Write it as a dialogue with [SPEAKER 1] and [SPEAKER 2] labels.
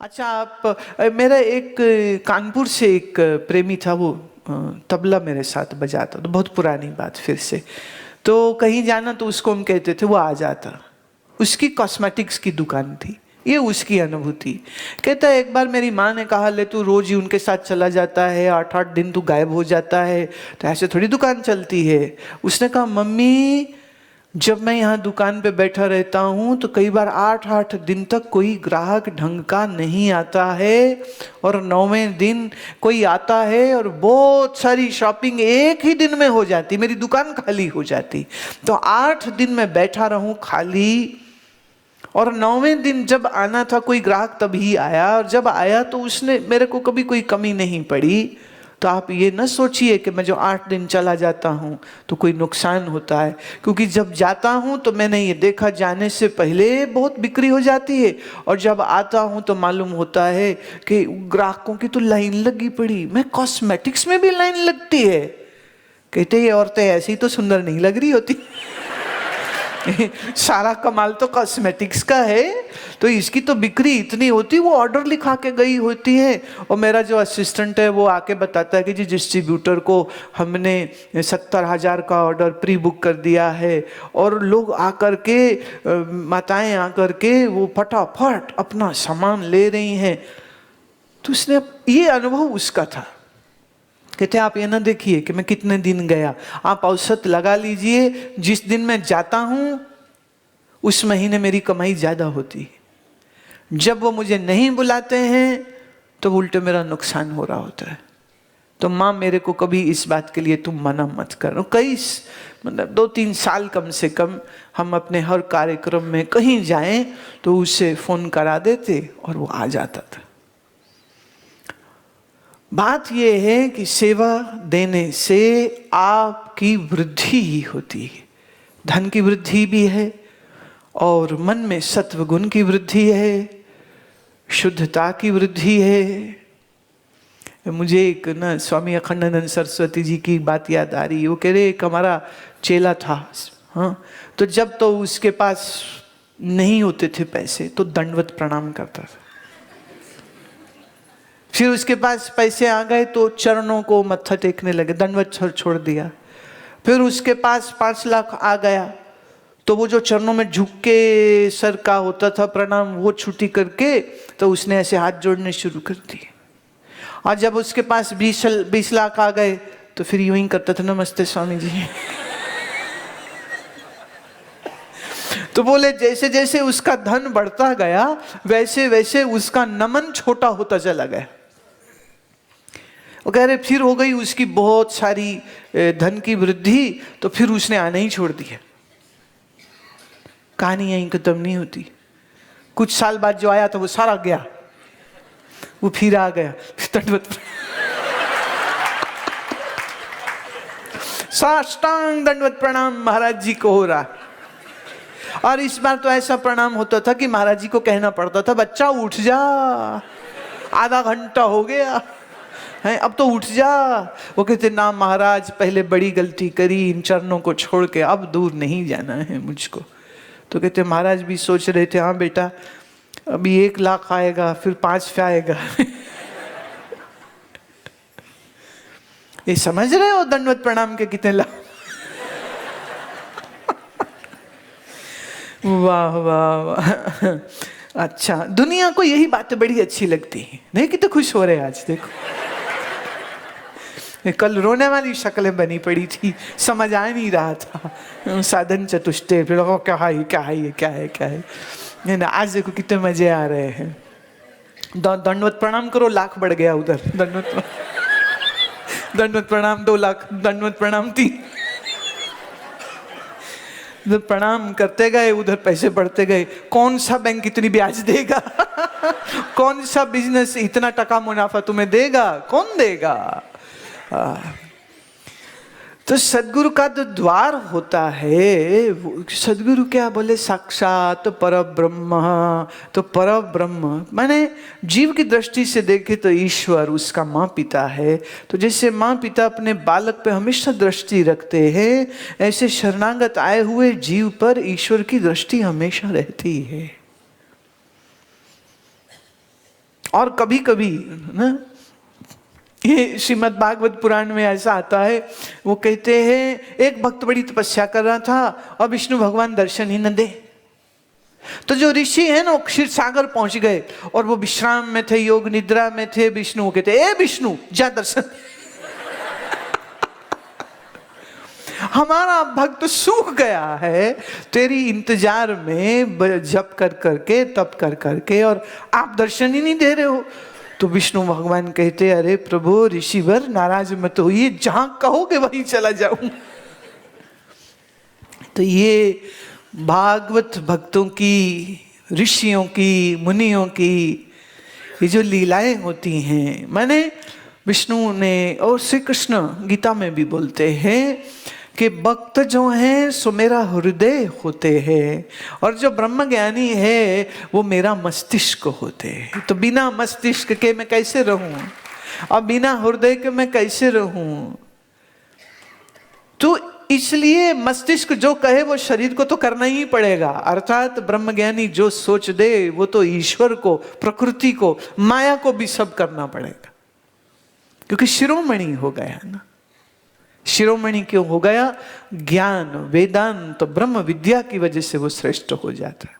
[SPEAKER 1] अच्छा, मेरा एक कानपुर से एक प्रेमी था, वो तबला मेरे साथ बजाता, तो बहुत पुरानी बात फिर से। तो कहीं जाना तो उसको हम कहते थे, वो आ जाता। उसकी कॉस्मेटिक्स की दुकान थी, ये उसकी अनुभूति। कहता है एक बार मेरी माँ ने कहा, ले तू रोज ही उनके साथ चला जाता है, 8-8 दिन तू गायब हो जाता है, तो ऐसे थोड़ी दुकान चलती है। उसने कहा, मम्मी जब मैं यहाँ दुकान पे बैठा रहता हूँ तो कई बार 8-8 दिन तक कोई ग्राहक ढंग का नहीं आता है, और 9वें दिन कोई आता है और बहुत सारी शॉपिंग एक ही दिन में हो जाती, मेरी दुकान खाली हो जाती। तो 8 दिन मैं बैठा रहूं खाली, और 9वें दिन जब आना था कोई ग्राहक तभी आया, और जब आया तो उसने मेरे को कभी कोई कमी नहीं पड़ी। तो आप ये न सोचिए कि मैं जो 8 दिन चला जाता हूँ तो कोई नुकसान होता है, क्योंकि जब जाता हूँ तो मैंने ये देखा जाने से पहले बहुत बिक्री हो जाती है, और जब आता हूँ तो मालूम होता है कि ग्राहकों की तो लाइन लगी पड़ी। मैं कॉस्मेटिक्स में भी लाइन लगती है। कहते ये औरतें ऐसी तो सुंदर नहीं लग रही होती। सारा कमाल तो कॉस्मेटिक्स का है, तो इसकी तो बिक्री इतनी होती, वो ऑर्डर लिखा के गई होती है। और मेरा जो असिस्टेंट है वो आके बताता है कि जी डिस्ट्रीब्यूटर को हमने 70,000 का ऑर्डर प्री बुक कर दिया है, और लोग आकर के माताएं आकर के वो फटाफट अपना सामान ले रही हैं। तो उसने, ये अनुभव उसका था। कहते आप ये ना देखिए कि मैं कितने दिन गया, आप औसत लगा लीजिए, जिस दिन मैं जाता हूं उस महीने मेरी कमाई ज्यादा होती है। जब वो मुझे नहीं बुलाते हैं तो उल्टे मेरा नुकसान हो रहा होता है। तो माँ मेरे को कभी इस बात के लिए तुम मना मत करो। कई मतलब 2-3 साल कम से कम हम अपने हर कार्यक्रम में कहीं जाएं तो उसे फोन करा देते और वो आ जाता था। बात यह है कि सेवा देने से आपकी वृद्धि ही होती है। धन की वृद्धि भी है, और मन में सत्व गुण की वृद्धि है, शुद्धता की वृद्धि है। मुझे एक ना स्वामी अखंडानंद सरस्वती जी की बात याद आ रही है। वो कह रहे एक हमारा चेला था, हाँ, तो जब तो उसके पास नहीं होते थे पैसे तो दंडवत प्रणाम करता था। फिर उसके पास पैसे आ गए तो चरणों को मत्था टेकने लगे, दंडवत छोड़ दिया। फिर उसके पास 5 लाख आ गया तो वो जो चरणों में झुक के सर का होता था प्रणाम, वो छुट्टी करके तो उसने ऐसे हाथ जोड़ने शुरू कर दिए। और जब उसके पास 20 लाख आ गए तो फिर यूं ही करता था, नमस्ते स्वामी जी। तो बोले जैसे जैसे उसका धन बढ़ता गया वैसे वैसे उसका नमन छोटा होता चला गया। वो कह रहे फिर हो गई उसकी बहुत सारी धन की वृद्धि, तो फिर उसने आना ही छोड़ दिया। कहानी यहीं खत्म नहीं होती। कुछ साल बाद जो आया था वो सारा गया, वो फिर आ गया। साष्टांग दंडवत प्रणाम महाराज जी को हो रहा। और इस बार तो ऐसा प्रणाम होता था कि महाराज जी को कहना पड़ता था, बच्चा उठ जा, आधा घंटा हो गया है, अब तो उठ जा। वो कहते ना महाराज, पहले बड़ी गलती करी, इन चरणों को छोड़ के अब दूर नहीं जाना है मुझको। तो कहते महाराज भी सोच रहे थे, हाँ बेटा अभी 1 लाख आएगा, फिर 5 आएगा। ये समझ रहे हो दंडवत प्रणाम के कितने लाभ। वाह वाह वाह। अच्छा, दुनिया को यही बातें बड़ी अच्छी लगती है, नहीं कितने खुश हो रहे हैं आज। देखो कल रोने वाली शक्लें बनी पड़ी थी, समझ आ नहीं रहा था, साधन चतुष्टय, फिर क्या है क्या है ये क्या है क्या है ना। आज देखो कितने मजे आ रहे हैं। दंडवत प्रणाम करो, लाख बढ़ गया उधर। दंडवत प्रणाम 2 लाख, दंडवत प्रणाम 3। उधर प्रणाम करते गए, उधर पैसे बढ़ते गए। कौन सा बैंक इतनी ब्याज देगा? कौन सा बिजनेस इतना टका मुनाफा तुम्हें देगा? कौन देगा? तो सदगुरु का जो द्वार होता है, सदगुरु क्या बोले, साक्षात पर ब्रह्म। तो पर ब्रह्म माने जीव की दृष्टि से देखे तो ईश्वर उसका माँ पिता है। तो जैसे माँ पिता अपने बालक पे हमेशा दृष्टि रखते हैं, ऐसे शरणागत आए हुए जीव पर ईश्वर की दृष्टि हमेशा रहती है। और कभी कभी ना, ये श्रीमद् भागवत पुराण में ऐसा आता है, वो कहते हैं एक भक्त बड़ी तपस्या कर रहा था और विष्णु भगवान दर्शन ही न दे। तो जो ऋषि है ना, वो क्षीर सागर पहुंच गए और वो विश्राम में थे, योग निद्रा में थे। विष्णु कहते, ए विष्णु जा दर्शन। हमारा भक्त सूख गया है तेरी इंतजार में, जप कर करके, तप कर करके, और आप दर्शन ही नहीं दे रहे हो। तो विष्णु भगवान कहते, अरे प्रभु ऋषिवर नाराज मत होइए, जहां कहोगे वहीं चला जाऊं। तो ये भागवत भक्तों की, ऋषियों की, मुनियों की ये जो लीलाएं होती हैं, माने विष्णु ने और श्री कृष्ण गीता में भी बोलते हैं कि भक्त जो हैं सो मेरा हृदय होते हैं, और जो ब्रह्म ज्ञानी है वो मेरा मस्तिष्क होते हैं। तो बिना मस्तिष्क के मैं कैसे रहूं, और बिना हृदय के मैं कैसे रहूं? तो इसलिए मस्तिष्क जो कहे वो शरीर को तो करना ही पड़ेगा। अर्थात ब्रह्मज्ञानी जो सोच दे वो तो ईश्वर को, प्रकृति को, माया को भी सब करना पड़ेगा, क्योंकि शिरोमणि हो गया ना। शिरोमणि क्यों हो गया? ज्ञान, वेदांत, ब्रह्म विद्या की वजह से वो श्रेष्ठ हो जाता है।